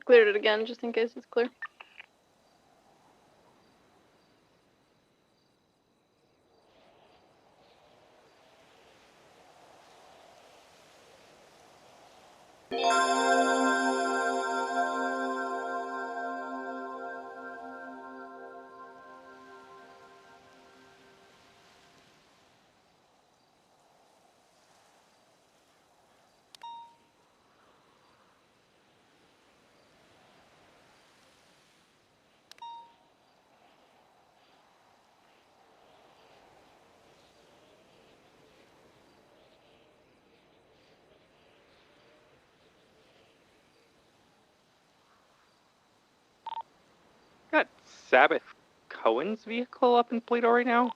cleared it again just in case it's clear. Got Sabbath Cohen's vehicle up in Toledo right now.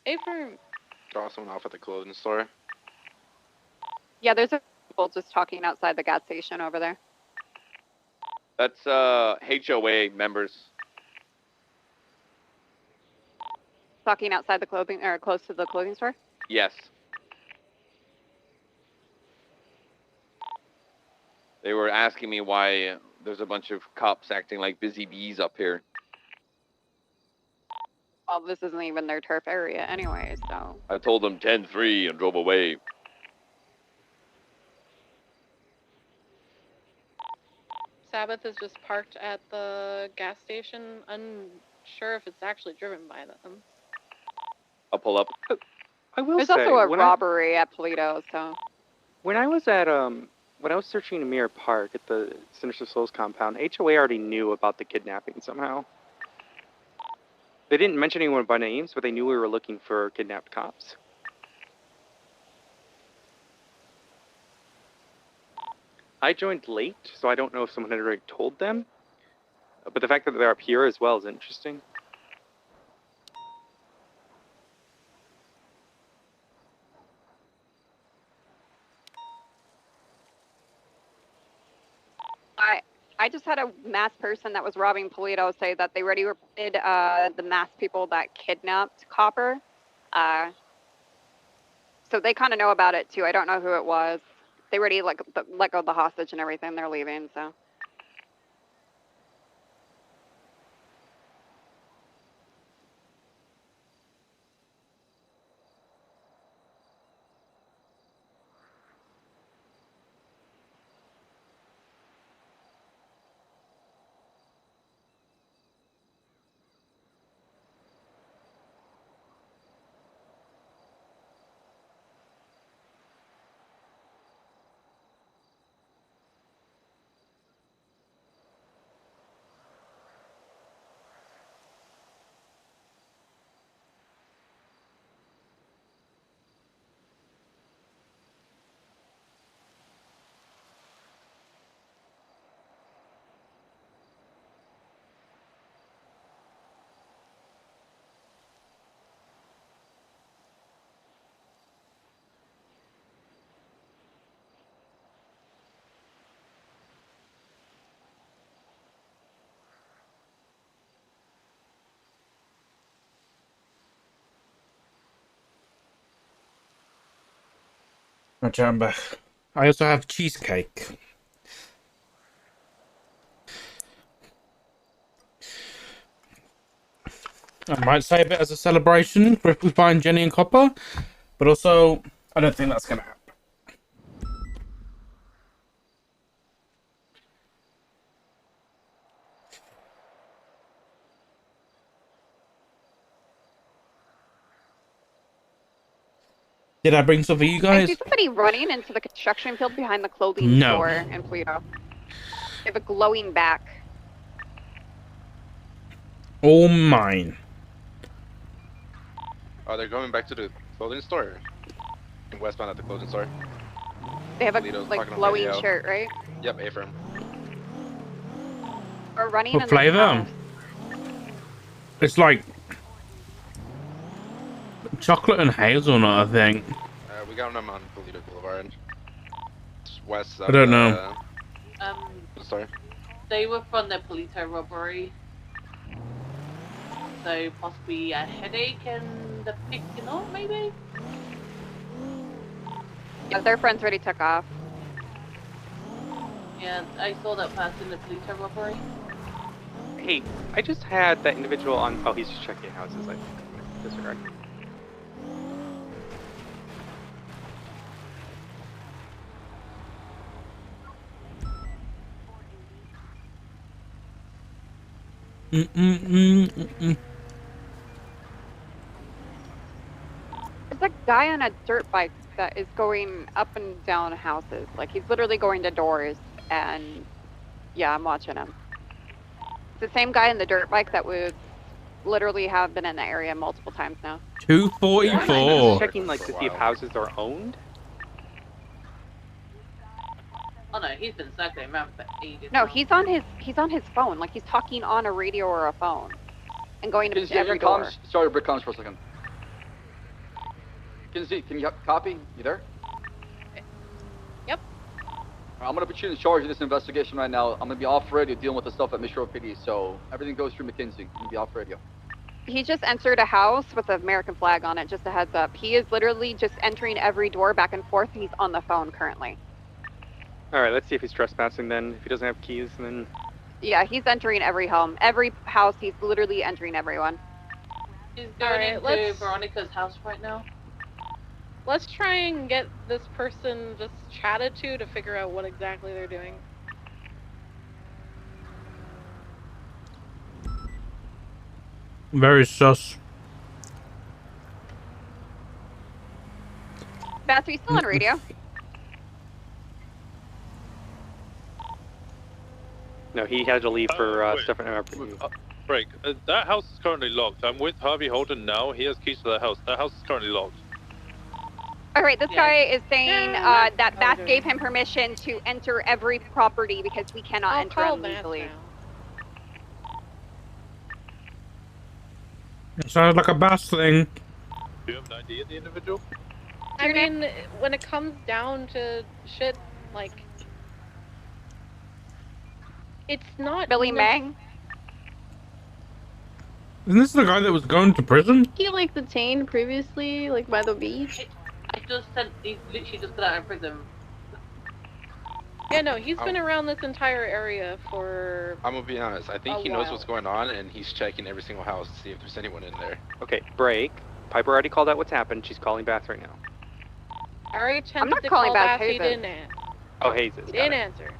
Affirm. Draw someone off at the clothing store. Yeah, there's a people just talking outside the gas station over there. That's HOA members. Talking outside the clothing, or close to the clothing store? Yes. They were asking me why there's a bunch of cops acting like busy bees up here. Well, this isn't even their turf area anyway, so... I told them 10-3 and drove away. Sabbath is just parked at the gas station. Unsure if it's actually driven by them. I'll pull up. I will There's say, also a robbery at Toledo, so... When I was at, when I was searching Amir Park at the Sinister Souls compound, HOA already knew about the kidnapping somehow. They didn't mention anyone by names, but they knew we were looking for kidnapped cops. I joined late, so I don't know if someone had already told them. But the fact that they're up here as well is interesting. I just had a masked person that was robbing Toledo say that they already reported the masked people that kidnapped Copper. So they kind of know about it too. I don't know who it was. They already let go of the hostage and everything. They're leaving, so. I'm back. I also have cheesecake. I might save it as a celebration if we find Jenny and Copper, but also I don't think that's going to happen. Did I bring some for you guys? I see somebody running into the construction field behind the clothing store in Toledo. They have a glowing back. All mine. Oh, they're going back to the clothing store? Westbound at the clothing store. They have a Toledo's like parking on glowing radio. shirt, right? Yep, A-firm. Or running What in flavor? the house. It's like chocolate and hazelnut, I think. We got them on Toledo Boulevard. It's west of I don't know. Sorry. They were from the Polito robbery. So possibly a headache and the picking up, maybe? Yeah, their friends already took off. Yeah, I saw that person in the police robbery. Hey, I just had that individual on. Oh, he's just checking houses. I disregard. Mm-mm-mm-mm-mm. There's a guy on a dirt bike that is going up and down houses. Like, he's literally going to doors, and yeah, I'm watching him. It's the same guy in the dirt bike that would literally have been in the area multiple times now. 244. Checking like to see if houses are owned. Oh no, he's been circling around for ages. No, now. he's on his phone. Like, he's talking on a radio or a phone, and going to Kinsey, every any door. comms? Sorry, break comms for a second. Kinsey, can you copy? You there? Yep. I'm gonna put you in charge of this investigation right now. I'm gonna be off radio dealing with the stuff at Mission PD, so everything goes through McKinsey. I'm gonna be off radio. He just entered a house with an American flag on it, just a heads up. He is literally just entering every door back and forth. He's on the phone currently. Alright, let's see if he's trespassing then. If he doesn't have keys, then... Yeah, he's entering every home. Every house, he's literally entering everyone. He's going Alright, into let's- Veronica's house right now. Let's try and get this person just chatted to figure out what exactly they're doing. Very sus. Bass, are you still on radio? No, he had to leave for wait. stuff in RPD. Break. That house is currently locked. I'm with Harvey Holden now. He has keys to that house. That house is currently locked. All right, this Yeah. guy is saying Yeah, that Bass okay. gave him permission to enter every property because we cannot I'll enter call them Matt legally. now. It sounds like a Bass thing. Do you have an ID of the individual? I mean, when it comes down to shit, like, it's not Billy even- Mang? Isn't this the guy that was going to prison? He like detained previously, like by the beach. I just said he's literally just got out of prison. Yeah, no, he's been around this entire area for. I'm gonna be honest. I think A he knows while. what's going on, and he's checking every single house to see if there's anyone in there. Okay, break. Piper already called out what's happened. She's calling Bath right now. I already I'm attempted not to calling call back Bass, he Hazen. didn't answer. Oh, Hayes is. He Got didn't it. answer.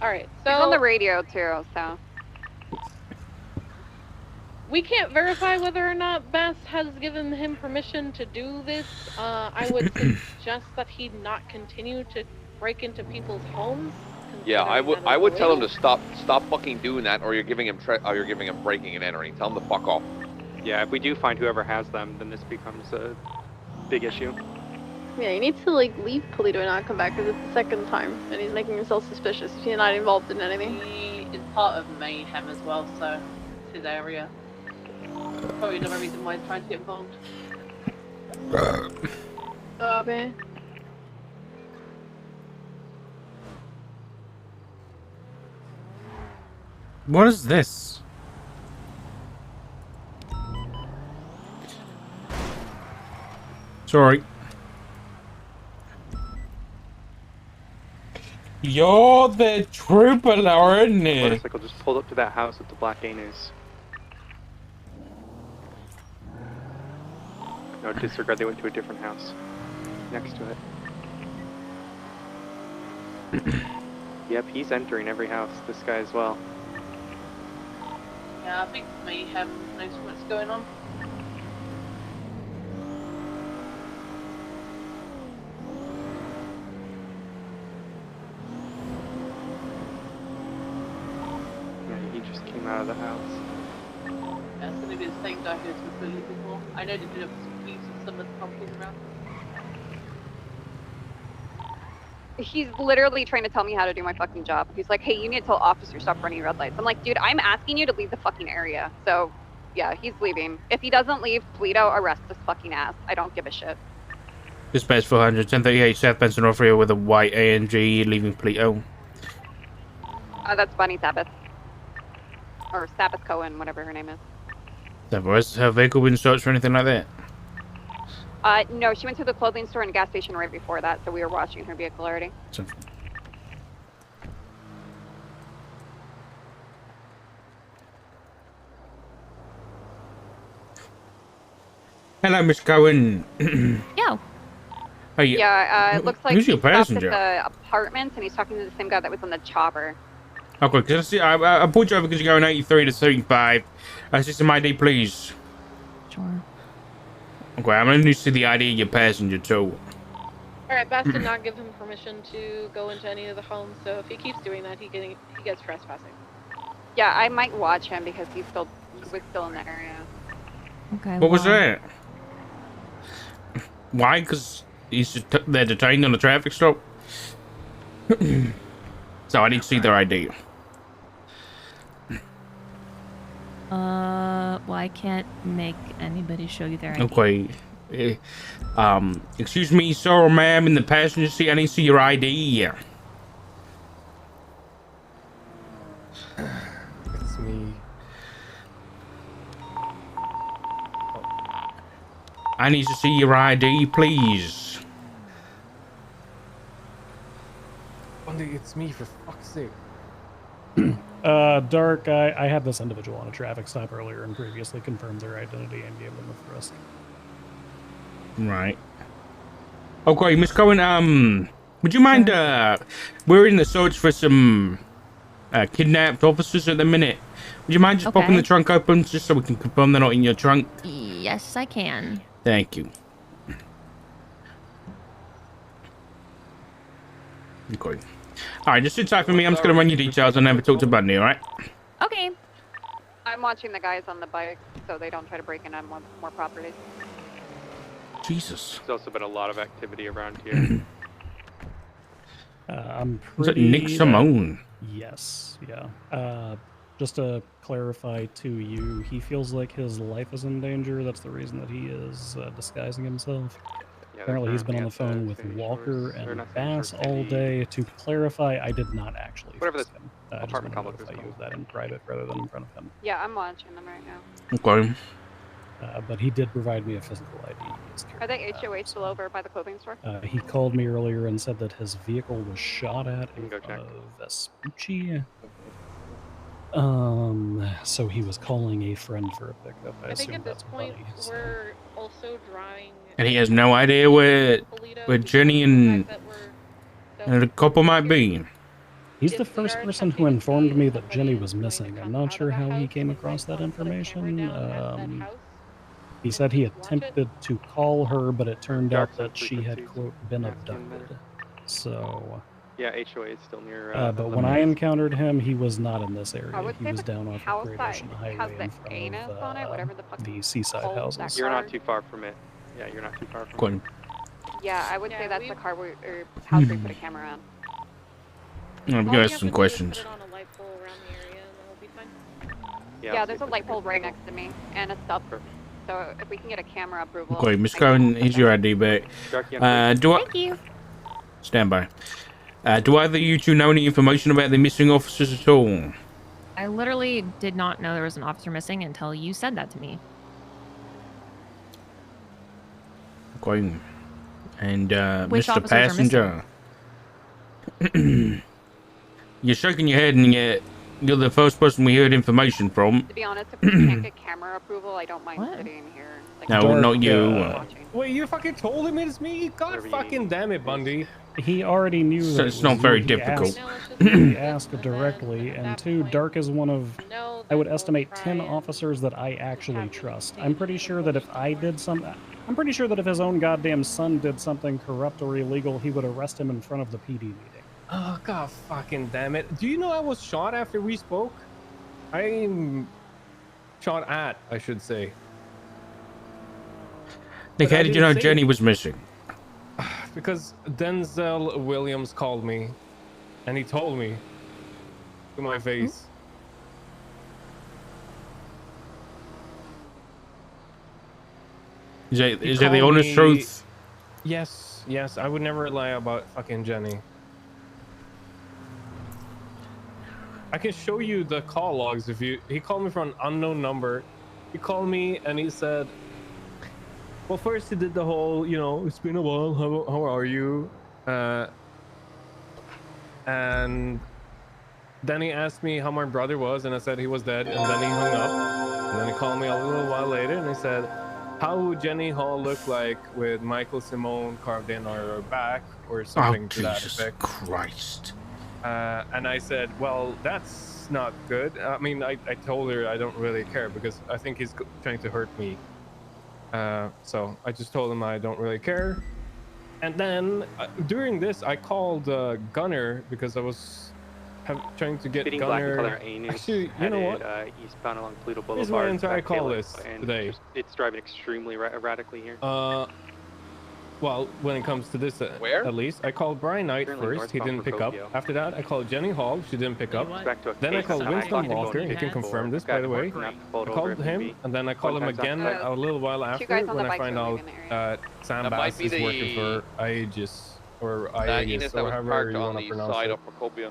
Alright, He's on the so radio too, so. we can't verify whether or not Bass has given him permission to do this. I would suggest that he not continue to break into people's homes. Yeah, I considering would. that I is would tell him to illegal. stop fucking doing that, or you're giving him breaking and entering. Tell him to fuck off. Yeah, if we do find whoever has them, then this becomes a big issue. Yeah, you need to like leave Polito and not come back because it's the second time, and he's making himself suspicious. He's not involved in anything. He is part of Mayhem as well, so it's his area. Probably another reason why he's trying to get involved. Okay. What is this? Sorry. You're the trooper, Lauren. Motorcycle just pulled up to that house with the black anus. No, disregard, they went to a different house. Next to it. Yep, he's entering every house, this guy as well. Yeah, I think Mayhem knows what's going on. Yeah, he just came out of the house. Yeah, it's gonna be the same guy who's with Billy before. I know they did have some keys and some of the properties around. He's literally trying to tell me how to do my fucking job. He's like, hey, you need to tell officers stop running red lights. I'm like, dude, I'm asking you to leave the fucking area. So, yeah, he's leaving. If he doesn't leave, Toledo, arrest his fucking ass. I don't give a shit. Dispatch 400, 1038 South Benson North Rio with a white ANG leaving Polito. That's Bunny Sabbath. Or Sabbath Cohen, whatever her name is. Has her vehicle been searched or anything like that? No, she went to the clothing store and gas station right before that, so we were watching her vehicle already. So, Hello, Miss Cohen. Yeah. Hey, Yeah, it looks like who's he your stopped passenger? at the apartments and he's talking to the same guy that was on the chopper. Okay, because I pulled you over because you're going 83 to 35. Just some ID, please. Sure. Okay, I'm going to see the ID of your passenger, too. Alright, Bass did not give him permission to go into any of the homes, so if he keeps doing that, he gets trespassing. Yeah, I might watch him because he was still in the area. Okay. What was that? Why? Because they're detained on a traffic stop? So I need to see their ID. Well, I can't make anybody show you their ID. Okay. Excuse me, sir or ma'am, in the passenger seat, I need to see your ID. It's me. I need to see your ID, please. Bundy, it's me, for fuck's sake. Dark, I had this individual on a traffic stop earlier and previously confirmed their identity and gave them a frisk. Right. Okay, Miss Cohen, would you mind, we're in the search for some, kidnapped officers at the minute. Would you mind just popping the trunk open just so we can confirm they're not in your trunk? Yes, I can. Thank you. Okay. Alright, just sit tight for me. I'm just gonna run your details and never talk to Bundy, alright? Okay. I'm watching the guys on the bike so they don't try to break in on more properties. Jesus. There's also been a lot of activity around here. I'm Is that pretty... Nick Simone? Yes, yeah. Just to clarify to you, he feels like his life is in danger. That's the reason that he is disguising himself. Yeah, Apparently he's been on the phone with Walker and Bass all day. To clarify, I did not actually Whatever fix him. I just apartment wanted to complex is notify you of that in private rather than in front of him. Yeah, I'm watching them right now. Okay. But he did provide me a physical ID. Are they HOH still over by the clothing store? He called me earlier and said that his vehicle was shot at in front of Vespucci. So he was calling a friend for a pickup. I think assume at this that's point, Buddy. So. we're also drawing... And he has no idea where Jenny and the couple might be. He's the first person who informed me that Jenny was missing. I'm not sure how he came across that information. He said he attempted to call her, but it turned out that she had, quote, been abducted. So... Yeah, HOA is still near... but when I encountered him, he was not in this area. I would he say was the down off house the Great that Ocean has Highway the in front anus of on it, whatever the fuck the seaside houses. You're not too far from it. Yeah, you're not too far from Good. it. Yeah, I would say that's the car or house we put a camera on. I'm gonna ask some questions. Yeah, there's a light pole right next to me and a stub. So if we can get a camera approval. Okay, Miss Cohen, here's your ID back. Thank you. Stand by. Do either of you two know any information about the missing officers at all? I literally did not know there was an officer missing until you said that to me. Okay. And, Which Mr. officers are Passenger. You're shaking your head and you're the first person we heard information from. To be honest, if we can't get camera approval, I don't mind sitting here. Like, No, not you. Wait, you fucking told him it's me? God fucking damn it, Bundy. He already knew So that it's it not was very you. difficult. He asked directly, and two, Dark is one of, I would estimate 10 officers that I actually trust. I'm pretty sure that if I'm pretty sure that if his own goddamn son did something corrupt or illegal, he would arrest him in front of the PD meeting. Oh, god fucking damn it. Do you know I was shot after we spoke? I'm shot at, I should say. Nick, how did you know Jenny was missing? Because Denzel Williams called me, and he told me to my face. Is that the honest truth? Yes, yes. I would never lie about fucking Jenny. I can show you the call logs if you... He called me from an unknown number. He called me and he said... Well, first he did the whole, you know, it's been a while, how are you? And then he asked me how my brother was, and I said he was dead, and then he hung up. And then he called me a little while later, and he said, how would Jenny Hall look like with Michael Simone carved in on her back or something to that Jesus effect? Christ. And I said, well, that's not good. I mean, I told her I don't really care because I think he's trying to hurt me. So I just told him I don't really care. And then during this, I called Gunner because I was trying to get Speeding Gunner. black in color Anus Actually, you know what? Eastbound along Pluto Here's Boulevard. my entire back call tailor, list and today. It's driving extremely erratically here. Well, when it comes to this, at least, I called Brian Knight Currently first. He northbound didn't pick up. Procopio. After that, I called Jenny Hall. She didn't pick up. Back to a Then I case called that Winston to go Walker. in He can for confirm this, by the way. not I pulled called over him, FMV. and then I called him One time's again outside. a little while Two guys after on when the I bikes find are out leaving the area. Sam That Bass might be is working for the- Aegis or That Aegis Enos that or was however parked you on want to the pronounce side it. of Procopio.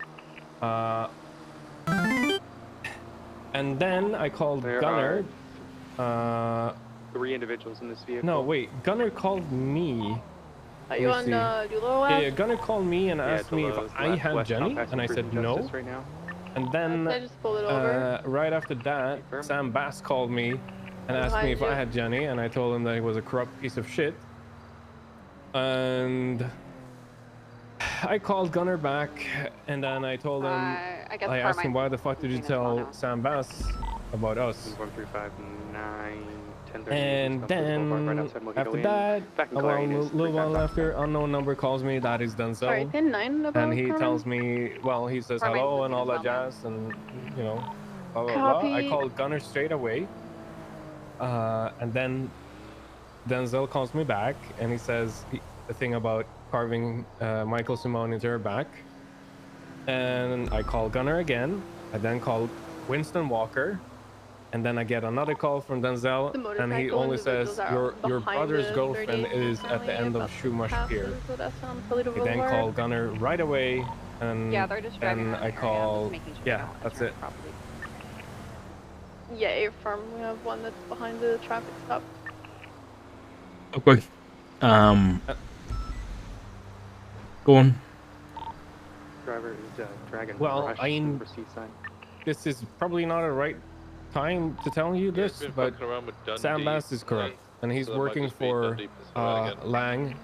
And then I called There Gunner. 3 individuals in this vehicle. No, wait. Gunner called me. Are you on Dulo? Yeah, Gunner called me and asked me if Delos, I had West Jenny, Compass and I said Prison no. Justice right now. And then I just pulled it over. right after that, Confirm. Sam Bass called me and asked me if I had Jenny, and I told him that he was a corrupt piece of shit. And I called Gunner back, and then I told him, I guess I asked him, why the fuck did you Carmine's well tell now. Sam Bass about us? 1359, 1030. And then after that, back in a Clarion is little while 35. after, unknown number calls me. That is done Sorry, so. 10-9 about And he Carmen? tells me, well, he says Carmine's hello looking and all as that well now. jazz, and you know, blah blah blah. I Copy. called Gunner straight away, and then Denzel calls me back, and he says the thing about carving Michael Simone into her back. And I call Gunner again. I then call Winston Walker. And then I get another call from Denzel, The and he motorcycle only says, individuals are your behind brother's the girlfriend 38 is at the end of about Shumash half Pier. of that's on Toledo He then Boulevard. called Gunner right away, and Yeah, they're just driving then around I the area, call, just making sure they yeah, don't that's enter it. the property. Yeah, A-Farm. We have one that's behind the traffic stop. Okay. Go on. Driver is Dragon Well, Rush, I mean, super seaside. This is probably not a right time to tell you Yeah, this, he's been but fucking around with Sam Dundee, Bass is correct, and he's so that might working just be for Dundee Pacific again. Lang.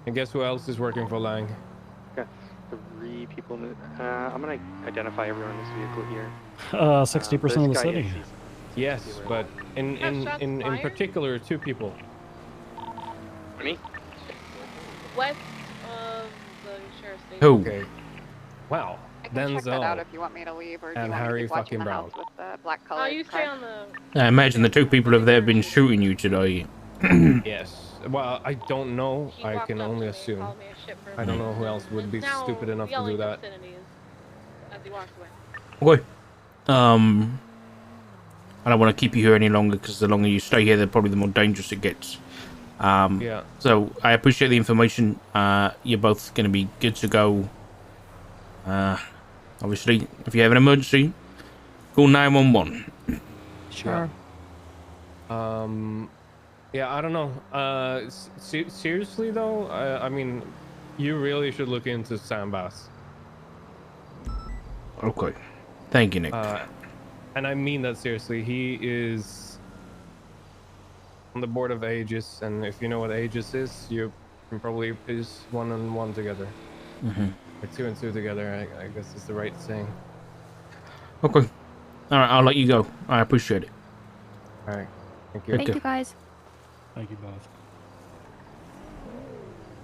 And guess who else is working for Lang? Got 3 people in the, I'm gonna identify everyone in this vehicle here. 60% of the This guy city. is Yes, but in particular, 2 people. Me? West of the sheriff's station. Who? Okay. Wow. I can check that out Denzel if you want me to leave, or do you and want me Harry to keep watching fucking the house Brown. with the black color. Oh, you stay on the. I imagine the 2 people over there have been shooting you today. Yes. Well, I don't know. He I walked can up to only me, assume. called me a shit for I don't a know who minute, else would and be is now stupid enough to do yelling that. obscenities as he walks away. Okay. I don't want to keep you here any longer because the longer you stay here, the more dangerous it gets. Yeah. So I appreciate the information. You're both going to be good to go. Obviously, if you have an emergency, call 911. Sure. Yeah, I don't know. Seriously though, I mean, you really should look into Sam Bass. Okay. Thank you, Nick. And I mean that seriously. He is on the board of Aegis, and if you know what Aegis is, you can probably piece 1 and 1 together. Mm-hmm. Or 2 and 2 together, I guess is the right saying. Okay. All right, I'll let you go. I appreciate it. All right. Thank you. Thank you, guys. Thank you both.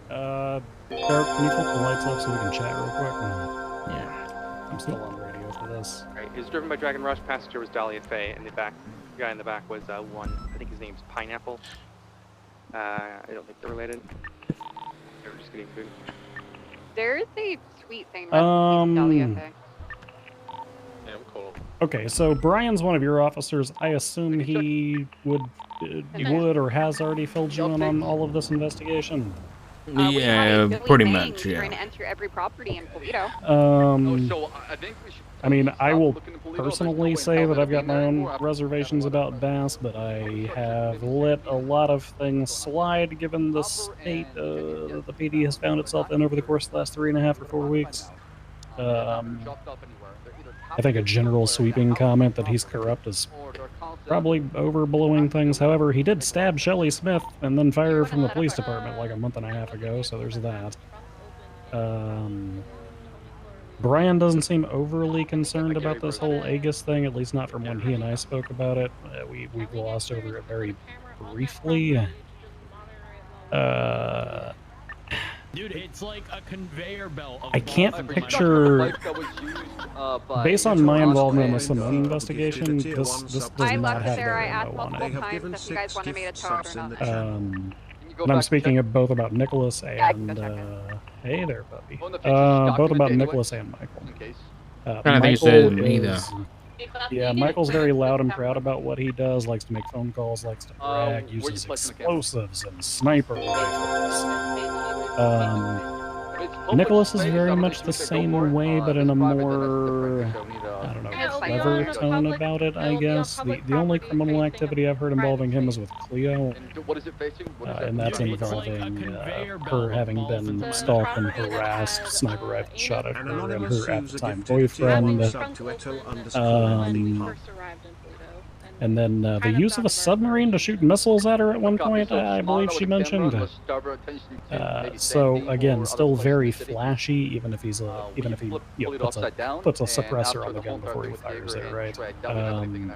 Derek, can you flip the lights off so we can chat real quick? Yeah. I'm still on radio for this. Alright, it was driven by Dragon Rush. Passenger was Dahlia Faye, and the guy in the back was one. I think his name's Pineapple. I don't think they're related. They were just getting food. There's a tweet saying Dahlia Faye. Yeah, I'm cool. Okay, so Brian's one of your officers. I assume he would or has already filled you in on all of this investigation. Yeah, pretty much, Trying yeah. to enter every property in Toledo. So I think we should. I mean, I will looking in Toledo. personally say that I've got my own reservations about Bass, but I have let a lot of things slide given the state that the PD has found itself in over the course of the last 3.5 or 4 weeks. I think a general sweeping comment that he's corrupt is probably overblowing things. However, he did stab Shelley Smith and then fire her from the police department like a month and a half ago, so there's that. Brian doesn't seem overly concerned about this whole Aegis thing, at least not from when he and I spoke about it. We glossed over it very briefly. Dude, it's like a conveyor belt. Of I can't picture, based on my involvement in the Simone investigation, this does not have their info on it. And I'm speaking of both about Nicholas and, hey there, puppy. Both about Nicholas and Michael. I don't think it's either. Yeah, Michael's very loud and proud about what he does, likes to make phone calls, likes to brag, uses explosives and sniper rifles. Nicholas is very much the same way, but in a more, I don't know, clever tone about it, I guess. The only criminal activity I've heard involving him is with Cleo, and that's involving her having been stalked and harassed, sniper rifle shot at her and her at-the-time boyfriend. And then the use of a submarine to shoot missiles at her at one point, I believe she mentioned. So again, still very flashy, even if he puts a suppressor on the gun before he fires it, right? I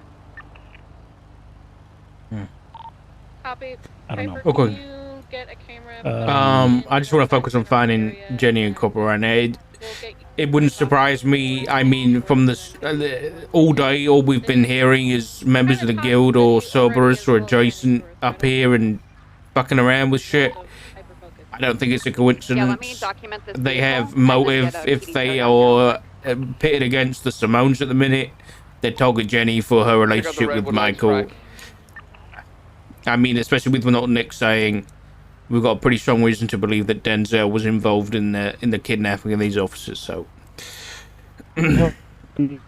don't know. Okay. I just want to focus on finding Jenny and Copper right now. It wouldn't surprise me. I mean, from this all day, all we've been hearing is members of the guild or Cerberus or adjacent up here and fucking around with shit. I don't think it's a coincidence. They have motive if they are pitted against the Simones at the minute. They target Jenny for her relationship with Michael. I mean, especially with what Nick saying, we've got a pretty strong reason to believe that Denzel was involved in the kidnapping of these officers. So,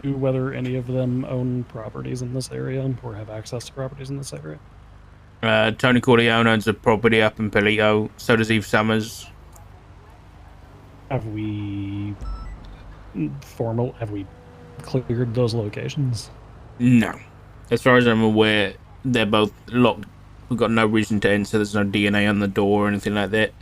whether any of them own properties in this area or have access to properties in this area. Tony Corleone owns a property up in Palito. So does Eve Summers. Have we cleared those locations? No, as far as I'm aware, they're both locked. We've got no reason to enter. There's no DNA on the door or anything like that.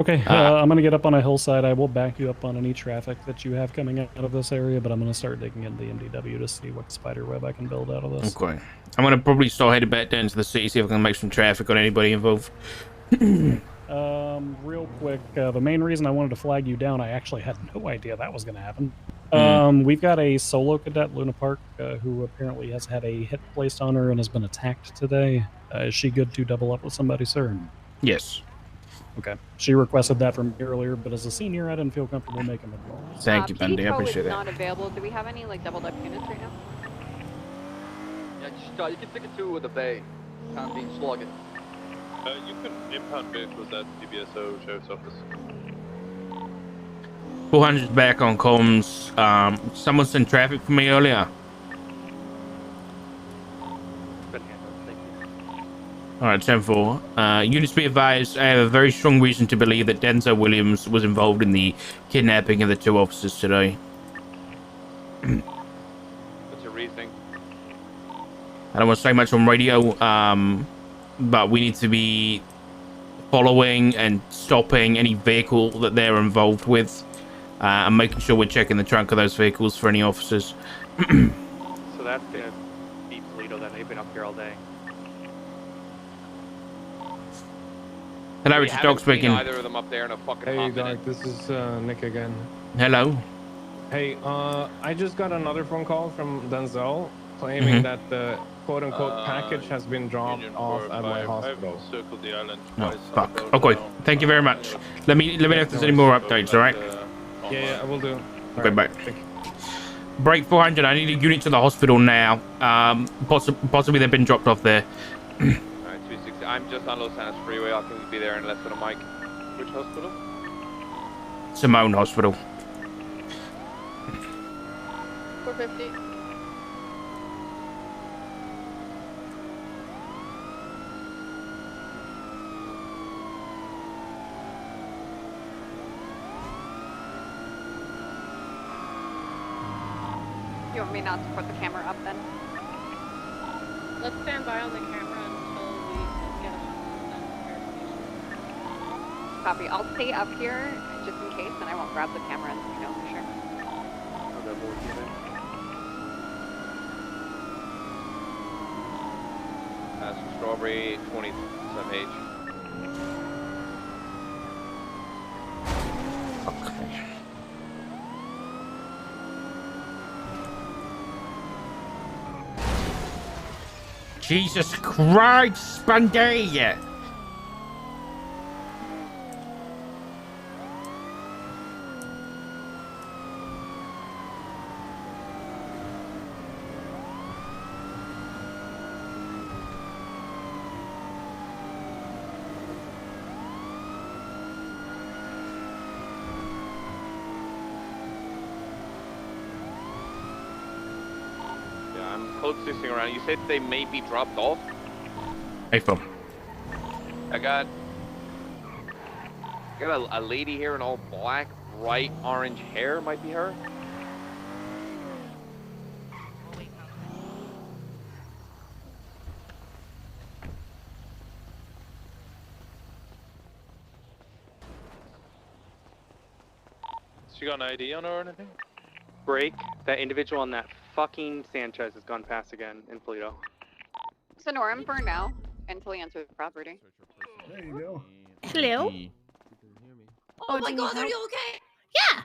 Okay, I'm going to get up on a hillside. I will back you up on any traffic that you have coming out of this area, but I'm going to start digging into the MDW to see what spider web I can build out of this. Okay. I'm going to probably start heading back down to the city, see if I can make some traffic on anybody involved. Real quick, the main reason I wanted to flag you down, I actually had no idea that was going to happen. We've got a solo cadet, Luna Park, who apparently has had a hit placed on her and has been attacked today. Is she good to double up with somebody, sir? Yes. Okay. She requested that from me earlier, but as a senior, I didn't feel comfortable making the call. Thank you, Bundy. I appreciate that. Not available. Do we have any like double deck units right now? Yeah, just, you can take it to the bay. Pound being slugged. You can impound vehicles at DBSO Sheriff's Office. 400's back on comms. Someone sent traffic for me earlier. Alright, 10-4. Units be advised, I have a very strong reason to believe that Denzel Williams was involved in the kidnapping of the two officers today. What's your reasoning? I don't want to say much on radio, but we need to be following and stopping any vehicle that they're involved with, and making sure we're checking the trunk of those vehicles for any officers. So that's gonna be Toledo then. They've been up here all day. Hello, Richard Dog speaking. Either of them up there in a fucking Hey, hot Doc, minute. this is Nick again. Hello. Hey, I just got another phone call from Denzel claiming that the quote-unquote package has been dropped off at my hospital. I've circled the island Oh, twice. fuck. Okay, thank you very much. Let me know if there's any more updates, alright? Yeah, I will do. Okay, bye. Break 400, I need a unit to the hospital now. Possibly they've been dropped off there. Alright, 260. I'm just on Los Angeles Freeway. I'll be there in less than a mic. Which hospital? Simone Hospital. 450. You want me not to put the camera up then? Let's stand by on the camera until we get a verification. Copy. I'll stay up here just in case, and I won't grab the camera, you know, for sure. That's from Strawberry 20 some H. Okay. Jesus Christ, Spanday! Code 16 around. You said they may be dropped off? Hey, phone. I got a lady here in all black, bright orange hair. Might be her. She got an ID on her or anything? Break. That individual on that fucking Sanchez has gone past again in Polito. So Norm for now until he enters the property. There you go. Hello. Oh my God, are you okay? Yeah.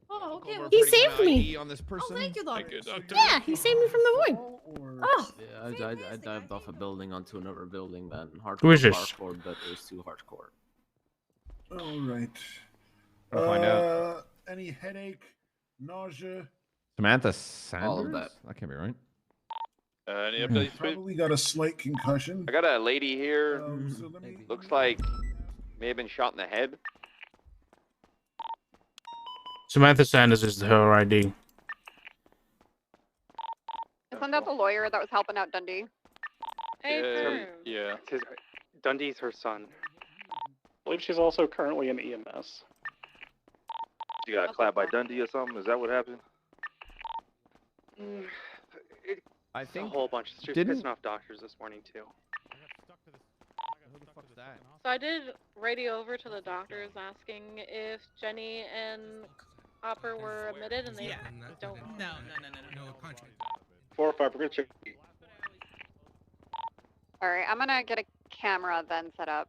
Oh, okay. Well, He saved me. on this person. Oh, thank you, doctor. Yeah, he saved me from the void. Oh. Yeah, I dived off a building onto another building then. Hardcore, Who is this? Hardcore, but it was too hardcore. All right. I'll find out. Any headache, nausea? Samantha Sanders? All of that. That can't be right. Any updates? Probably got a slight concussion. I got a lady here. So let me... Looks like may have been shot in the head. Samantha Sanders is her ID. Isn't that the lawyer that was helping out Dundee? Hey, Yeah. Because Dundee's her son. I believe she's also currently in EMS. You got clapped by Dundee or something? Is that what happened? I think a whole bunch. She was pissing off doctors this morning too. So I did radio over to the doctors asking if Jenny and Hopper were admitted, and they don't. No contract. 4 or 5. We're gonna check. All right, I'm gonna get a camera then set up.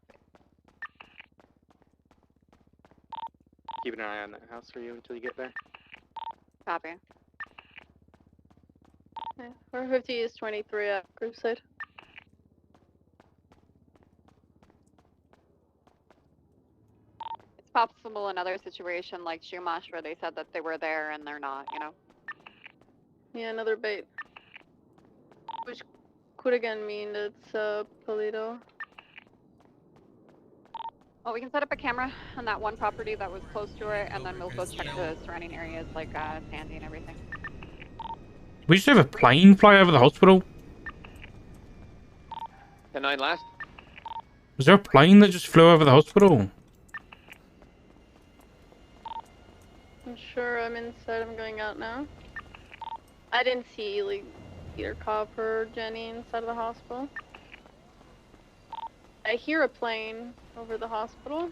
Keeping an eye on that house for you until you get there. Copy. Okay. 450 is 23 at Groupside. It's possible another situation like Shumash where they said that they were there and they're not, you know? Yeah, another bait. Which could again mean it's Polito. Well, we can set up a camera on that one property that was close to it, and then we'll go check the surrounding areas like Sandy and everything. We just have a plane fly over the hospital. 10-9 last. Was there a plane that just flew over the hospital? I'm sure I'm inside. I'm going out now. I didn't see like either Cop or Jenny inside of the hospital. I hear a plane over the hospital.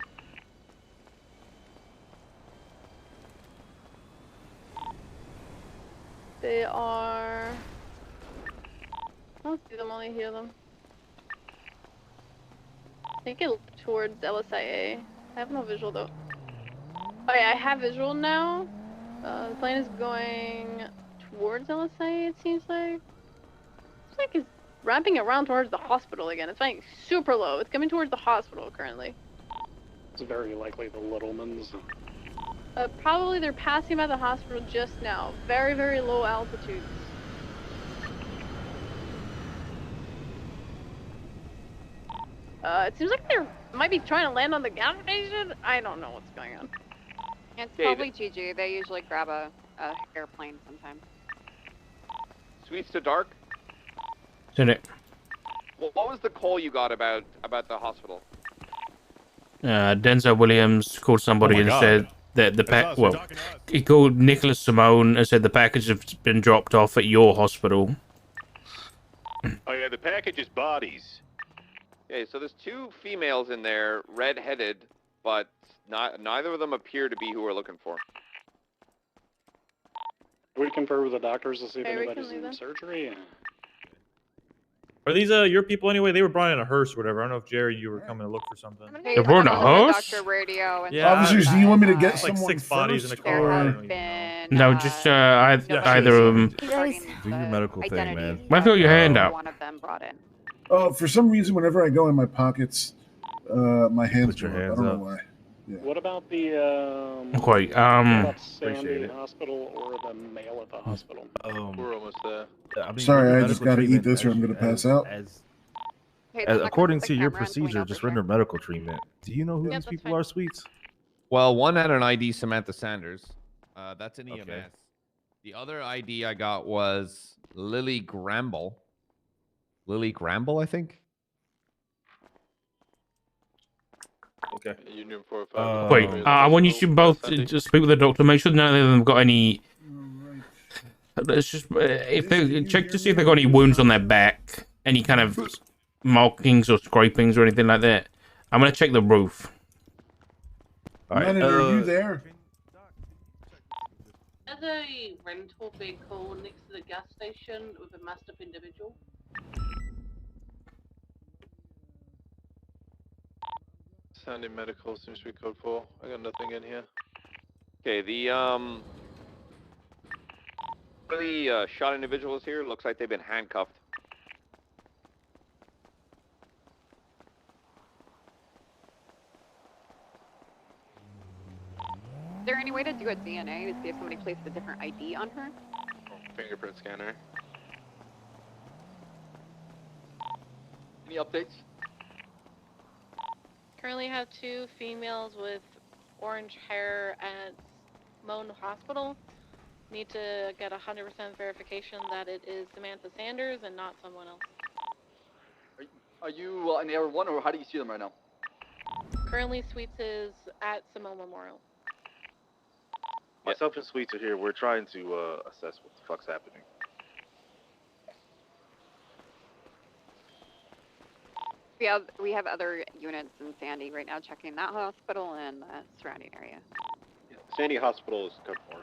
They are... I don't see them, only hear them. I think it looked towards LSIA. I have no visual though. Oh yeah, I have visual now. The plane is going towards LSIA, it seems like. It's like it's ramping around towards the hospital again. It's flying super low. It's coming towards the hospital currently. It's very likely the Littlemans. Probably they're passing by the hospital just now. Very, very low altitudes. It seems like they're might be trying to land on the gas station. I don't know what's going on. It's probably GG. They usually grab a airplane sometimes. Sweets to dark. Did it? What was the call you got about the hospital? Denzel Williams called somebody and said the pack. Well, he called Nicholas Simone and said the package has been dropped off at your hospital. Oh yeah, the package is bodies. Okay, so there's 2 females in there, red-headed, but neither of them appear to be who we're looking for. We confer with the doctors to see if Okay, we can anybody's leave in then. surgery. Are these your people anyway? They were brought in a hearse or whatever. I don't know if Jerry, you were coming to look for something. Hey, brought in a I'm gonna listen to horse? Dr. Radio and Yeah, Officers, do you want me to get it's like someone 6 bodies in a first, car. or- I There don't has even know. been No, just either of them. Do your medical thing, man. Why throw your hand up? One of them brought in. Oh, for some reason, whenever I go in my pockets, my hands Put your go up. hands I don't up. know why. Yeah. What about the Okay, what about Appreciate Sandy it. Hospital or the male at the hospital? We're almost there. I mean, Sorry, render I just medical gotta eat treatment this or I'm gonna pass out. Hey, they're not gonna According put to the your camera on, can we procedure, know just for render sure? medical treatment. Do you know who Yep, these that's people fine. are, Sweets? Well, one had an ID, Samantha Sanders. That's an EMS. Okay. The other ID I got was Lily Gramble. Lily Gramble, I think. Okay. Union 405. Wait, I want you to both just speak with the doctor. Make sure none of them have got any. Let's just if they check to see if they've got any wounds on their back, any kind of markings or scrapings or anything like that. I'm gonna check the roof. All right. Lennon, are you there? There's a rental vehicle next to the gas station with a masked up individual. Sandy Medical seems to be code 4. I got nothing in here. Okay, the shot individuals here looks like they've been handcuffed. Is there any way to do a DNA to see if somebody placed a different ID on her? Fingerprint scanner. Any updates? Currently have 2 females with orange hair at Moan Hospital. Need to get 100% verification that it is Samantha Sanders and not someone else. Are you in Area 1, or how do you see them right now? Currently, Sweets is at Simone Memorial. Myself and Sweets are here. We're trying to assess what the fuck's happening. We have other units in Sandy right now checking that hospital and the surrounding area. Sandy Hospital is code 4.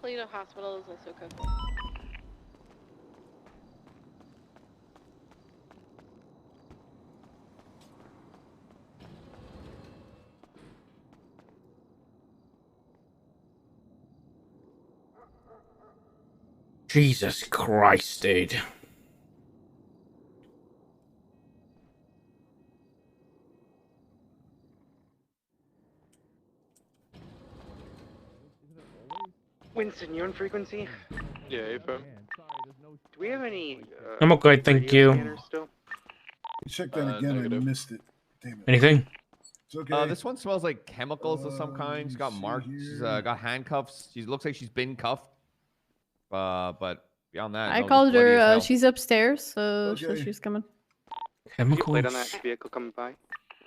Toledo Hospital is also code 4. Jesus Christ, dude. Winston, you on frequency? Yeah, AFM. Do we have any? I'm okay, thank radio you. scanners still? Check that again. Negative. I missed it. Damn it. Anything? It's okay. This one smells like chemicals of some kind. She's got marked. She's got handcuffs. She looks like she's been cuffed. But beyond that, I no, called just bloody as her. hell. She's upstairs, so Okay. she's coming. Did you plate Chemicals. on that vehicle coming by?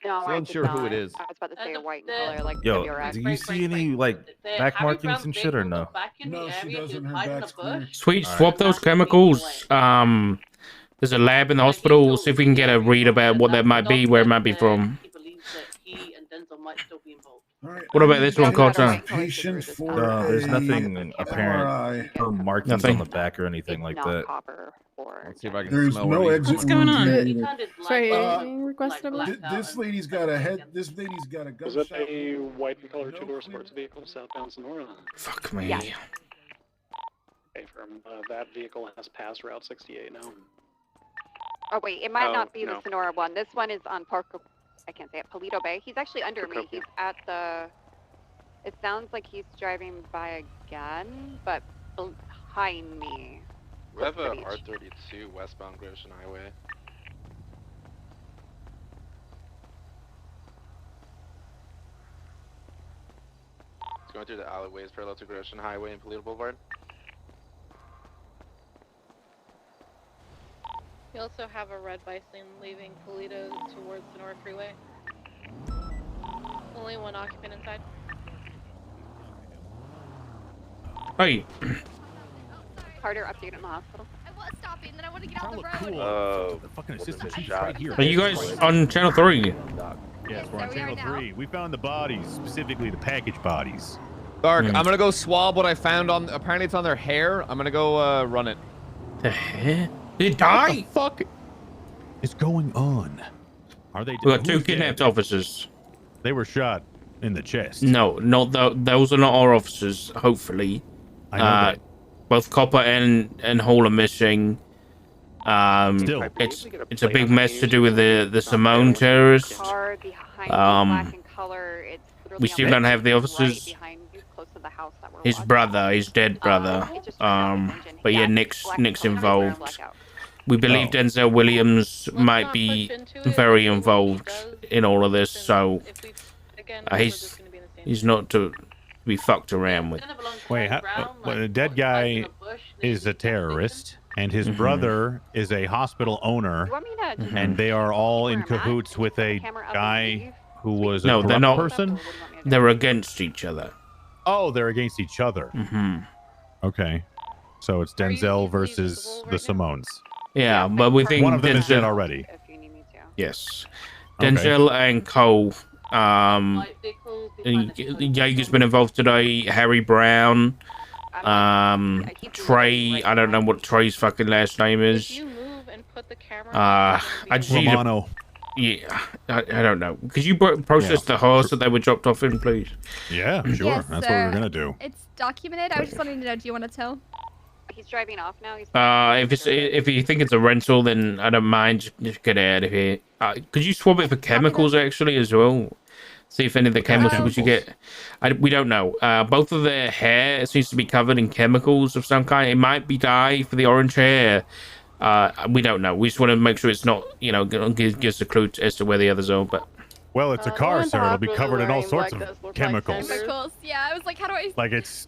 No, Still I unsure did who it not. is. I was about to say a white the- color, like Yo, WRX. do you see any like back markings and shit or no? No, she doesn't. Her back's clear. Sweet, swap those chemicals. There's a lab in the hospital. See if we can get a read about what that might be, where it might be from. He believes that he and Denzel might still be involved. All right, What I about need this to one, get Coach? a patient for There's a nothing apparent. MRI. No markings Nothing. on the back or anything like Not that. copper or. Let's see if I can There's smell no what exit What's going wounds on? here He either. sounded Sorry, like, anything requested about? This lady's got a head. This lady's got a Was it gunshot. a white and color two-door sports vehicle southbound Sonora? Fuck me. Yeah. Okay, from that vehicle has passed Route 68 now. Oh wait, it might Oh, not be no. the Sonora one. This one is on I can't say it. Polito Bay. He's actually under me. Procopio. He's at the. It sounds like he's driving by again, but behind me. We have close a to the beach. R32 westbound Gresham Highway. It's going through the alleyways parallel to Gresham Highway and Polito Boulevard. We also have a red bison leaving Toledo towards the North Freeway. Only one occupant inside. Hey. Carter updated in the hospital. I was stopping, then I want to get on the road. Oh, The fucking assistant chief's shot. right here. Are you guys on channel 3? Yes, we're on we are channel now. 3. We found the bodies, specifically the package bodies. Dark, I'm gonna go swab what I found on. Apparently, it's on their hair. I'm gonna go run it. The hair? Did it die? What the fuck is going on? Are they? We got 2 who's kidnapped dead? officers. They were shot in the chest. No, not those are not our officers. Hopefully, I know that. both Copper and Hall are missing. Still, it's a big mess to do with the Simone terrorists. Car behind black in color. It's We still don't have the officers. right behind you, close to the house that we're His watching. brother, his dead brother. But yeah, Nick's involved. We believe Denzel Williams might be very involved in all of this, so he's not to be fucked around with. Wait, well, the dead guy is a terrorist, and his brother is a hospital owner, and they are all in cahoots with a guy who was a No, they're corrupt not. person. They're against each other. Oh, they're against each other. Okay, so it's Denzel versus the Simones. Yeah, but we think one of them is dead Denzel- already. Yes. Okay. Denzel and Cole. Jaeger's been involved today. Harry Brown. Trey. I don't know what Trey's fucking last name is. I just need Romano. Yeah, I don't know. Could you process the horse that they were dropped off in, please? Yeah, sure. Yes, That's what we're gonna do. It's documented. I was just wanting to know, do you want to tell? He's driving off now. He's If you think it's a rental, then I don't mind. Just get out of here. Could you swap it for chemicals actually as well? See if any of the chemicals you get. We don't know. Both of their hair seems to be covered in chemicals of some kind. It might be dye for the orange hair. We don't know. We just want to make sure it's not, gives us a clue as to where the others are. But Well, it's a car, sir. It'll be covered in all sorts of chemicals. Chemicals. Yeah, I was like, how do I? Like it's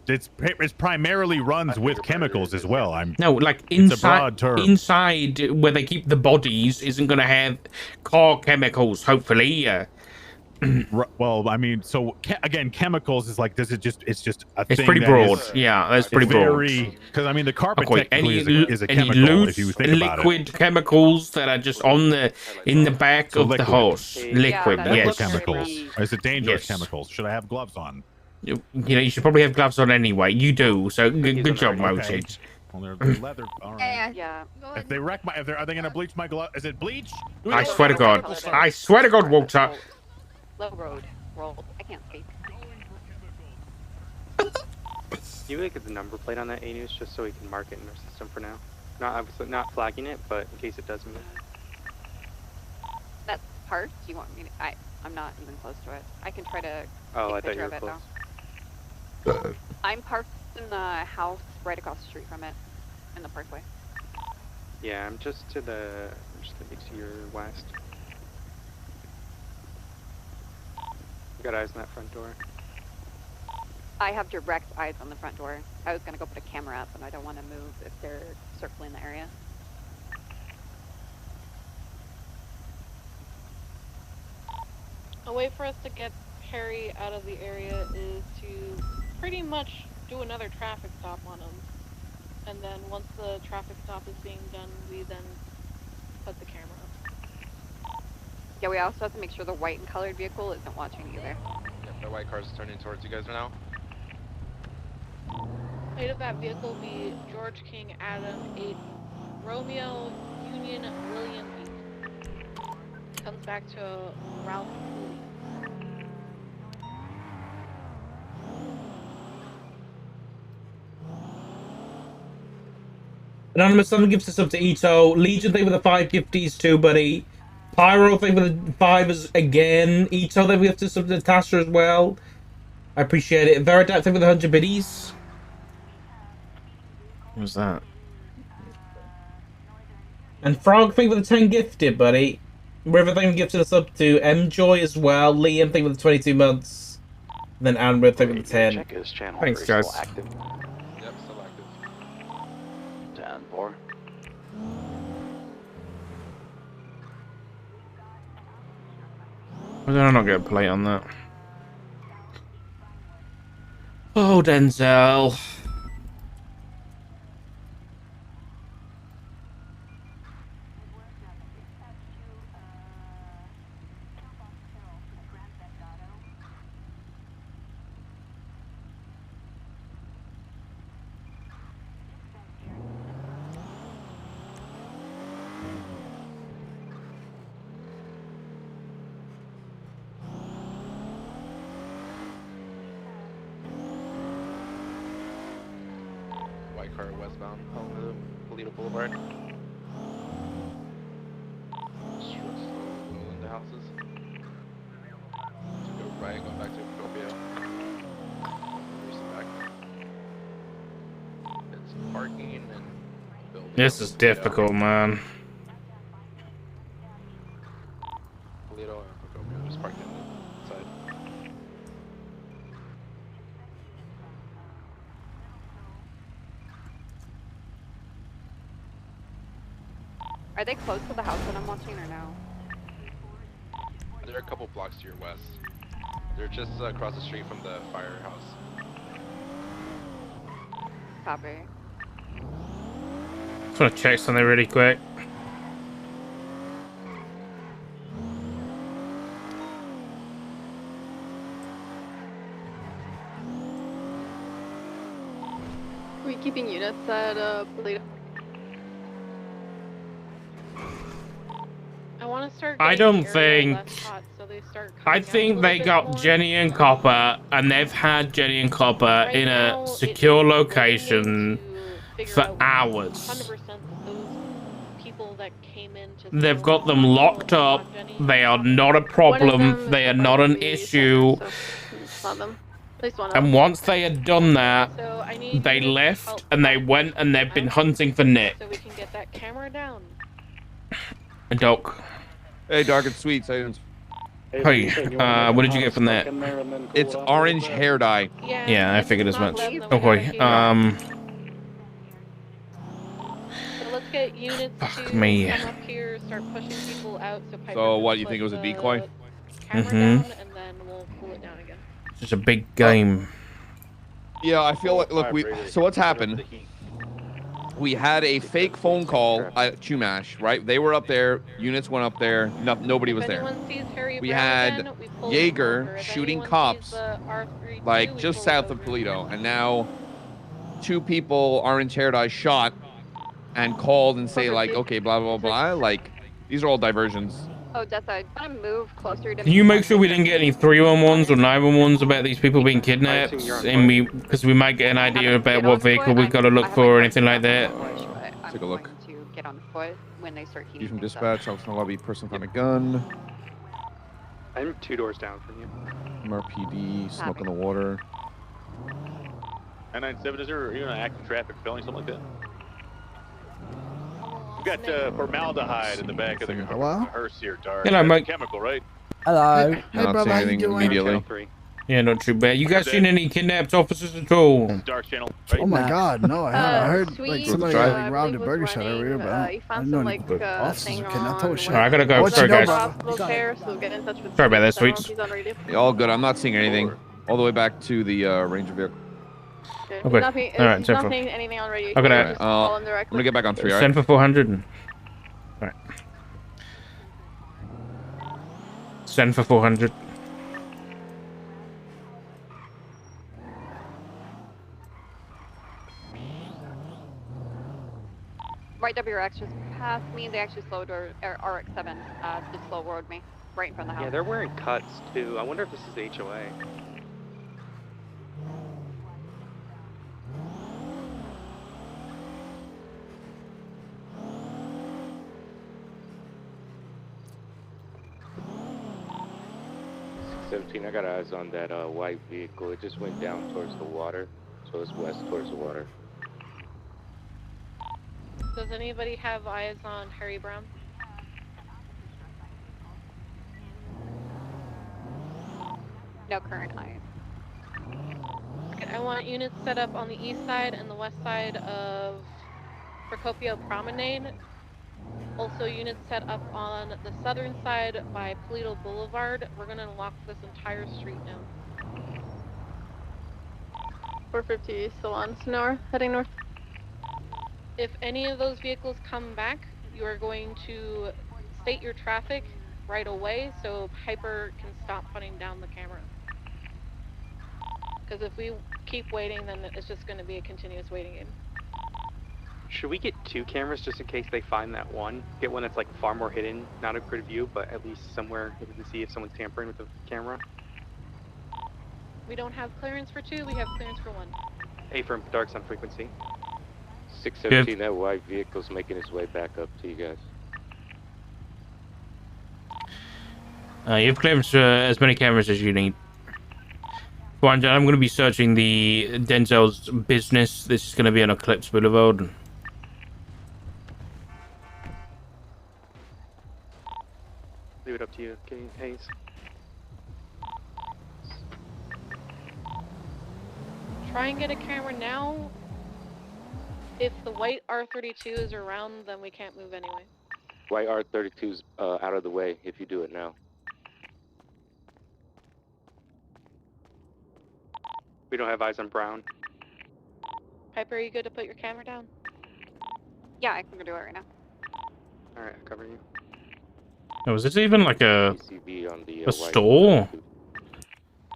primarily runs with chemicals as well. no, like It's a broad inside term. inside where they keep the bodies isn't going to have car chemicals. Hopefully, Well, I mean, so again, chemicals is like, it's just a it's thing pretty that broad. is- Yeah, that's it's pretty broad. Because I mean, the carpet Okay, technically is a chemical loose if you think about it. liquid chemicals that are just in the back So of the liquid. horse. Liquid, yes. Chemicals. Is it dangerous Yes. chemicals? Should I have gloves on? You should probably have gloves on anyway. You do, so good job, Okay. Moses. Well, they're leather. All right. Yeah. If they wreck are they gonna bleach my glove? Is it bleach? Do we I know swear to what God. chemicals are? I swear to God, Walter. low road. Roll. I can't speak. You make the number plate on that A News just so we can mark it in our system for now. Not obviously not flagging it, but in case it does move. That part, do you want me to? I'm not even close to it. I can try to Oh, take I a thought you picture were of it close. though. I'm parked in the house right across the street from it, in the parkway. Yeah, I'm just to the. I'm just gonna be to your west. You got eyes on that front door. I have direct eyes on the front door. I was gonna go put a camera up, and I don't want to move if they're circling the area. A way for us to get Harry out of the area is to pretty much do another traffic stop on him. And then once the traffic stop is being done, we then put the camera up. Yeah, we also have to make sure the white and colored vehicle isn't watching either. Yep, the white car's turning towards you guys now. Plate of that vehicle will be George King Adam 8 Romeo Union William 8. Comes back to Ralph Cooley. Anonymous, someone gives us up to Ito. Legion, thank you for the 5 gifties too, buddy. Pyro, thank you for the 5s again. Ito, thank you for the Natasha as well. I appreciate it. Veridat, thank you for the 100 biddies. What was that? And Frog, thank you for the 10 gifted, buddy. River, thank you for gifting us up to M-Joy as well. Liam, thank you for the 22 months. And then Amber, thank you for the 10. Check his channel. Thanks, He's guys. still active. Yep, still active. 10-4. Why did I not get a plate on that? Oh, Denzel. car westbound on the Polito Boulevard. Just real slow, roll into houses. Just go right, go back to Procopio. Race it back. It's parking and building. This is difficult, man. Polito and Procopio just parked inside. Are they close to the house that I'm watching or no? They're a couple blocks to your west. They're just across the street from the firehouse. Copy. Just want to check something really quick. Are we keeping units at Polito? I want to start. I don't think. So they start I think they got Jenny and Copper, and they've had Jenny and Copper in a secure location for hours. 100% that those people that came in to They've got them locked up. They are not a problem. They are not an issue. Not them. At least one of And them. once they had done that, So I need they units left help and they went and they've been hunting for Nick. so we can get that camera down. Doc. Hey, Dark and Sweets. Hey, what did you get from that? It's orange hair dye. Yeah, I figured as much. them, then we Okay, So let's get units Fuck to me. come up here, start pushing people out. So Piper So can what, you put think it was a the decoy? camera down, and then we'll cool it down again. It's just a big game. Yeah, I feel like, look, so what's happened? We had a fake phone call at Chumash, right? They were up there, units went up there, nobody was there. We had Jaeger shooting cops, like just south of Polito, and now 2 people orange hair dye shot and called and say like, okay, blah, blah, blah, like, these are all diversions. Oh, Dessa, I want to move closer to Can you make sure we didn't get any 311s or 911s about these people being kidnapped? And because we might get an idea about what vehicle we've got to look for or anything like that. Take a look. to get on foot when they start You heating from things up. dispatch, I'll lobby, person found a gun. I'm 2 doors down from you. MRPD, smoke in the water. 997, is there an active traffic felony, something like that? We've got formaldehyde in the back of the hearse here, Dark. Hello, Mike. Chemical, right? Hello. Hey, brother, how you doing? Immediately. Yeah, not too bad. You guys seen any kidnapped officers at all? Dark channel. Oh my God, no, I haven't. I heard Sweet, like somebody got robbed a burger shop earlier, but I you don't found know some any like officers who kidnapped. Oh shit. Alright, I gotta go. I'll let Sorry, you know, guys. brother. Repair, so get in touch with Sorry about that, I don't know if Sweets. he's on radio. Yeah, all good. I'm not seeing anything. All the way back to the Ranger vehicle. Okay. Okay. Nothing, Alright, he's send not for. saying anything on radio. Okay, Just alright. call him I'm directly. gonna get back on 3, Send alright? for 400. Alright. Send for 400. Right WRX just passed me. They actually slowed RX-7. Just slow road me right in front of the house. Yeah, they're wearing cuts too. I wonder if this is HOA. I got eyes on that white vehicle. It just went down towards the water, so it's west towards the water. Does anybody have eyes on Harry Brown? No current eyes. Okay, I want units set up on the east side and the west side of Procopio Promenade. Also units set up on the southern side by Polito Boulevard. We're gonna lock this entire street down. 450 still on Sonora, heading north. If any of those vehicles come back, you are going to state your traffic right away so Piper can stop hunting down the camera. Because if we keep waiting, then it's just going to be a continuous waiting game. Should we get 2 cameras just in case they find that one? Get one that's like far more hidden, not a grid view, but at least somewhere we can see if someone's tampering with the camera. We don't have clearance for 2, we have clearance for 1. A firm, Dark's on frequency. 617, that white vehicle's making its way back up to you guys. You've cleared as many cameras as you need. I'm going to be searching the Denzel's business. This is going to be on Eclipse Boulevard. Leave it up to you, Hayes. Try and get a camera now. If the white R32 is around, then we can't move anyway. White R32's out of the way if you do it now. We don't have eyes on Brown. Piper, are you good to put your camera down? Yeah, I can go do it right now. Alright, I'll cover you. Oh, is this even like a the, store?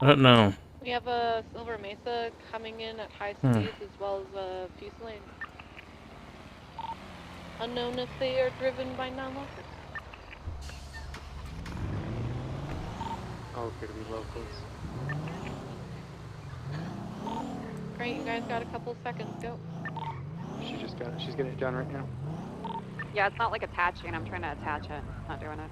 I don't know. We have a Silver Mesa coming in at high speeds as well as a Fusilier. Unknown if they are driven by non-locals. All appear to be locals. Great, you guys got a couple seconds, go. She just got it. She's getting it done right now. Yeah, it's not like attaching. I'm trying to attach it. It's not doing it.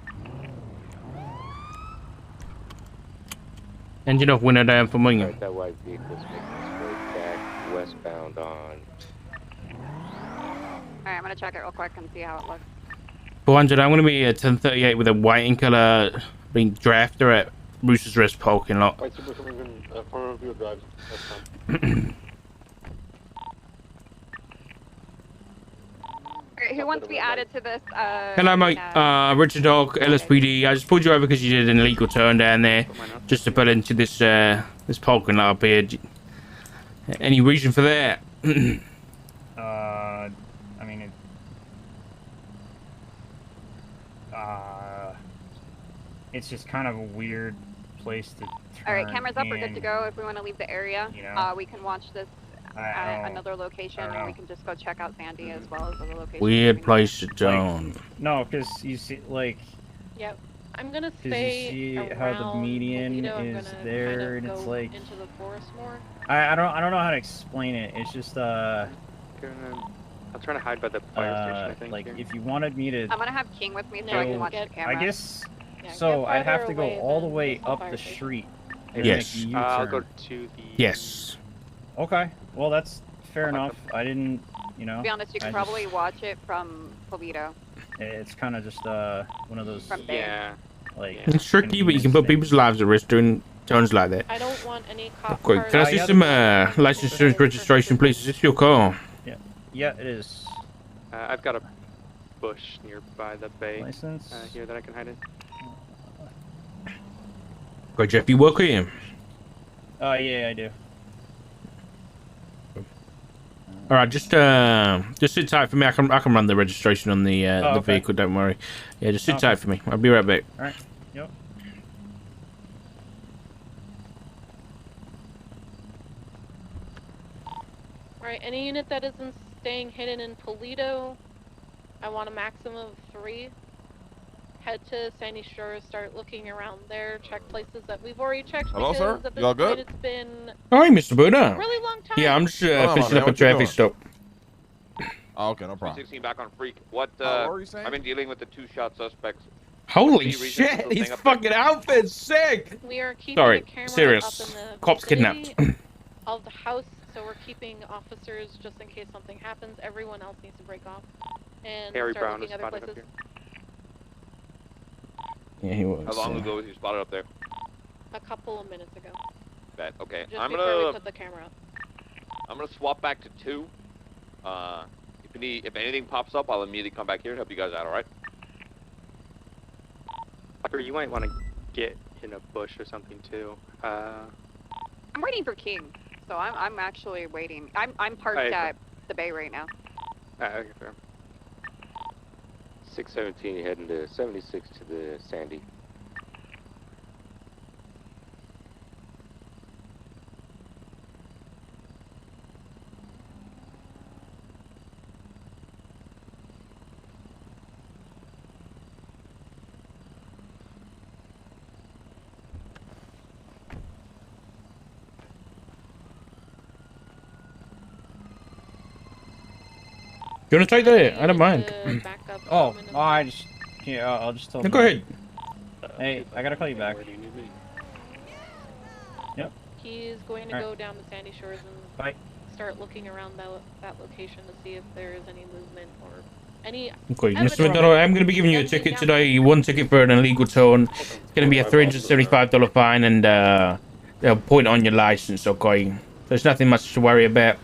Engine off, window down for me. Right, that white vehicle's making its way back westbound on. Alright, I'm gonna check it real quick and see how it looks. 400, I'm going to be at 1038 with a white in color being drafter at Bruce's Rest parking lot. White Super coming in front of your drive. That's fine. Alright, who wants to be added to this? Hello, mate. Richard Dog, LSPD. I just pulled you over because you did an illegal turn down there, just to put into this this parking lot up here. Any reason for that? I mean, it's just kind of a weird place to turn. Alright, cameras up. We're good to go. If we want to leave the area, you know, we can watch this at another location, and we can just go check out Sandy as well as other locations. Weird place to turn. No, because you see, like. Yep. I'm gonna you stay see around how the median Toledo. is there, kind of and it's go like into the forest more. I don't know how to explain it. It's just I'm trying to hide by the fire station, I think. Like here. if you wanted me to. I'm gonna have King with me so I can watch the camera. I guess. So I'd have to go all the way up the street. And Yes. make a I'll U-turn. go to the. Yes. Okay. Well, that's fair enough. I didn't, you know. To be honest, you can I probably just- watch it from Toledo. It's kind of just one of those. From there. Yeah. Like. It's tricky, but you can put people's lives at risk doing turns like that. I don't want any cop Quick, cars. can I see some license, insurance, registration, please? Is this your car? Yeah, it is. I've got a bush nearby the bay License? here that I can hide in. Great, Jeff, you work here? Yeah, I do. All right, just sit tight for me. I can run the registration on the okay. vehicle. Don't worry. Yeah, just sit Okay. tight for me. I'll be right back. All right. Yep. Alright, any unit that isn't staying hidden in Toledo, I want a maximum of 3. Head to Sandy Shores, start looking around there, check places that we've already checked. Hello, because sir? at this You all good? point It's been Oh, hey, Mr. Buddha. a really long time. Yeah, I'm just Hold on, finishing man, up a what you doing? traffic stop. Oh, okay, no problem. 16 back on Freak. What were you saying? I've been dealing with the 2-shot suspects. Holy Any reason shit, for these staying up fucking outfits sick. We are keeping Sorry, a camera serious. up in the Cops vicinity kidnapped. of the house, so we're keeping officers just in case something happens. Everyone else needs to break off and Harry start Brown looking is other spotted up places. Yeah, he was. How long ago was you spotted up there? A couple of minutes ago, That okay. just I'm before we gonna put the camera up. swap back to 2. If anything pops up, I'll immediately come back here and help you guys out. All right? Tucker, you might want to get in a bush or something too. I'm waiting for King, so I'm actually waiting. I'm parked Alright. at the bay right now. Okay, fair. 617, you're heading to 76 to the Sandy. you want to take that? I don't mind. Oh, I just here. I'll just tell. No, go ahead. Hey, I gotta call you back. Yep. He's going to go down to Sandy Shores and start looking around that location to see if there is any movement or any. Okay, Mr. McDonald, I'm going to be giving you a ticket today. One ticket for an illegal tone. It's going to be a $375 fine and a point on your license. Okay, there's nothing much to worry about.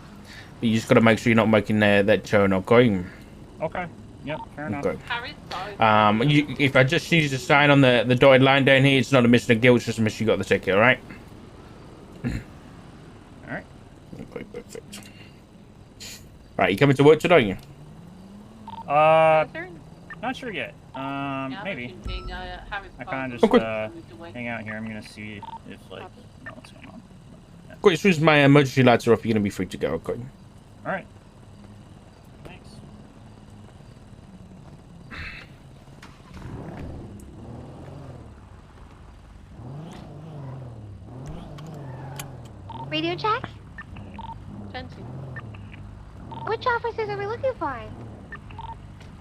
But you just got to make sure you're not making that turn. Okay. Okay. Yep. Fair enough. Okay. If I just need you to sign on the dotted line down here, it's not a mission of guilt. It's just a mission you got the ticket. All right. All right. Okay, perfect. Right, you coming to work today? Not sure yet. Maybe. I kind of just hang out here. I'm gonna see if like what's going on. Yeah. Okay, as soon as my emergency lights are off, you're gonna be free to go. Okay. All right. Thanks. Radio check? 10-2. Which officers are we looking for?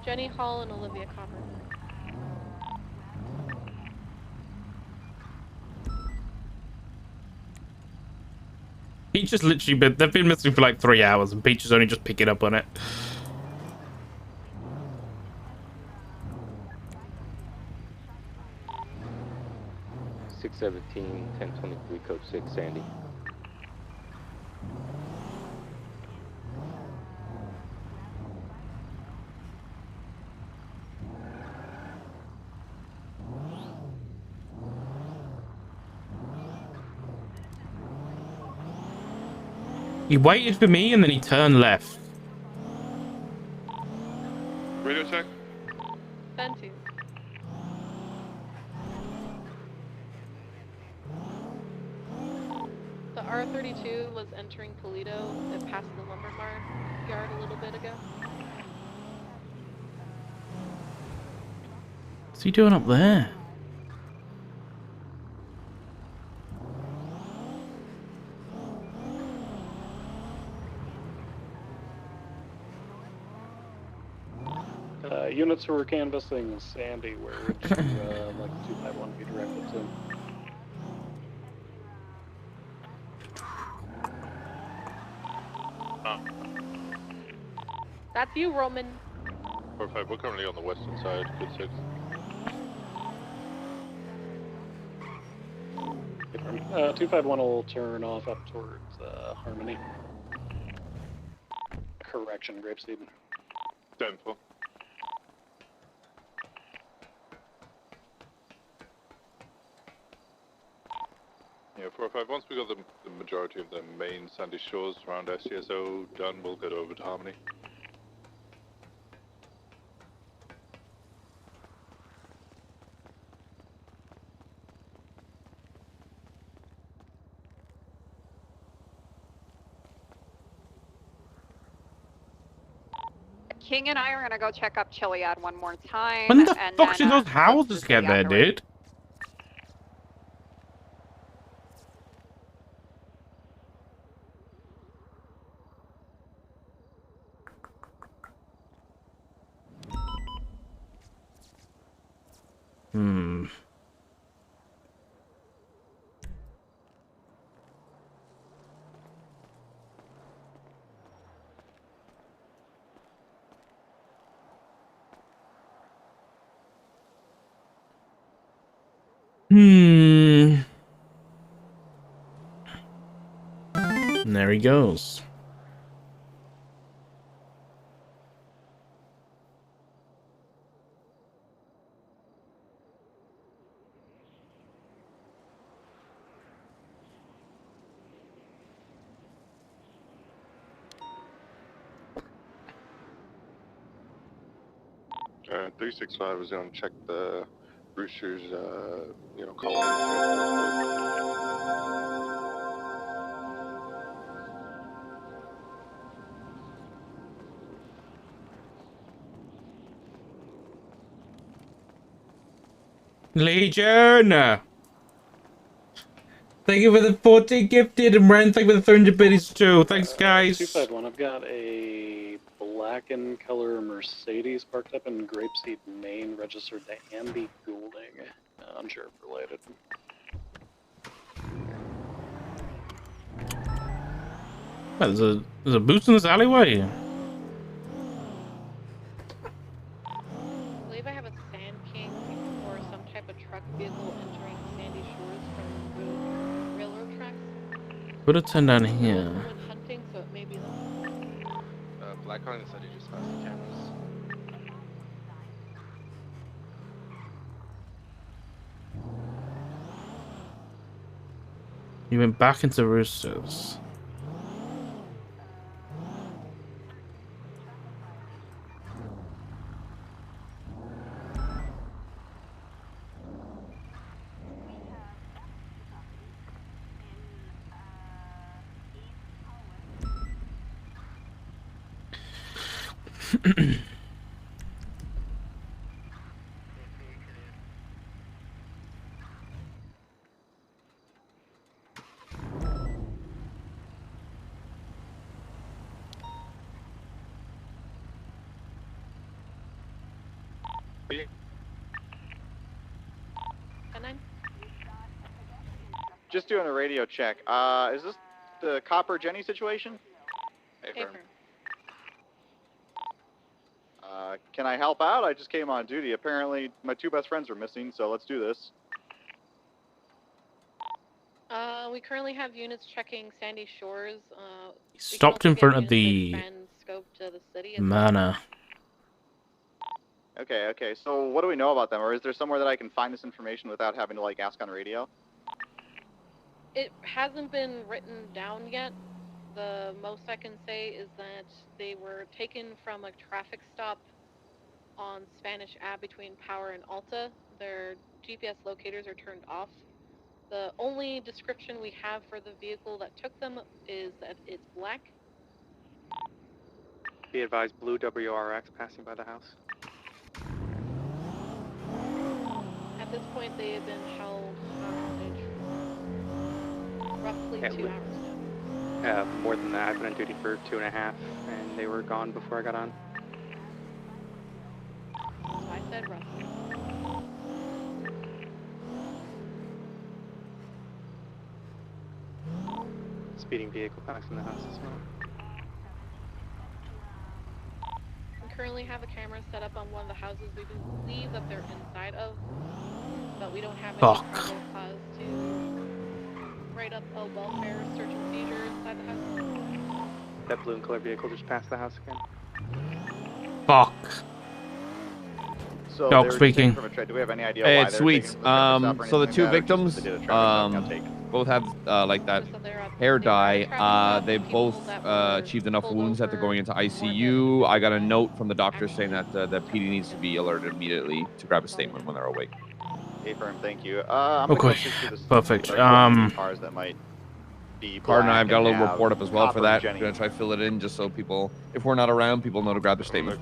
Jenny Hall and Olivia Copper. Peach just literally they've been missing for like 3 hours and Peach is only just picking up on it. Six 17, 1023, code 6, Sandy. He waited for me and then he turned left. Radio check. 10-2. The R32 was entering Toledo. It passed the lumber yard a little bit ago. What's he doing up there? Units who are canvassing Sandy, where would you like 251 be directed to? That's you, Roman. 4-5, we're currently on the western side, good 6. Confirmed. 251 will turn off up towards Harmony. Correction, Grapeseed. 10-4. Yeah, 4-5, once we got the majority of the main Sandy Shores around SCSO done, we'll get over to Harmony. King and I are gonna go check up Chiliad one more time. When the and fuck then, did those houses get there, dude? Hmm. And there he goes. Uh, 365 is going to check the Brewster's, call. Legion! Thank you for the 14 gifted, and Ren, thank you for the 300 biddies too. Thanks, guys. 251, I've got a black black in color Mercedes parked up in Grapeseed, Maine, registered to Amby Goulding. Unsure if related. There's a boost in this alleyway. I believe I have a Sand King or some type of truck vehicle entering Sandy Shores from railroad tracks. Put a 10 down here. Someone hunting, so it may be them. Black Hawk said he just passed the cameras. You went back into Roosters. Just doing a radio check. Is this the Copper Jenny situation? Hey, Can I help out? I just came on duty. Apparently, my two best friends are missing, so let's do this. We currently have units checking Sandy Shores. Stopped in front of the manor. Okay. So what do we know about them? Or is there somewhere that I can find this information without having to, like, ask on radio? It hasn't been written down yet. The most I can say is that they were taken from a traffic stop on Spanish Ave between Power and Alta. Their GPS locators are turned off. The only description we have for the vehicle that took them is that it's black. Be advised, blue WRX passing by the house. At this point, they have been held hostage roughly 2 hours now. More than that. I've been on duty for 2.5, and they were gone before I got on. So I said roughly. Speeding vehicle passing the house as well. We currently have a camera set up on one of the houses we believe that they're inside of, but we don't have any probable cause to write up a welfare search and seizure inside the house. That blue and color vehicle just passed the house again. Fuck. So Dog speaking. Do we have any idea Hey, why it's they're Sweets. taking from the So the two traffic stop or victims, anything like that, or just they did a traffic stop, got taken? both have like that hair dye. They both achieved enough wounds that they're going into ICU. I got a note from the doctor saying that the PD needs to be alerted immediately to grab a statement when they're awake. Okay, firm, thank you. I'm gonna Okay, perfect. Cars that might be Card and black I've got a little have report up as well for Copper that. Jenny. I'm gonna try to fill it in just so people, if we're not around, people know to grab their statement.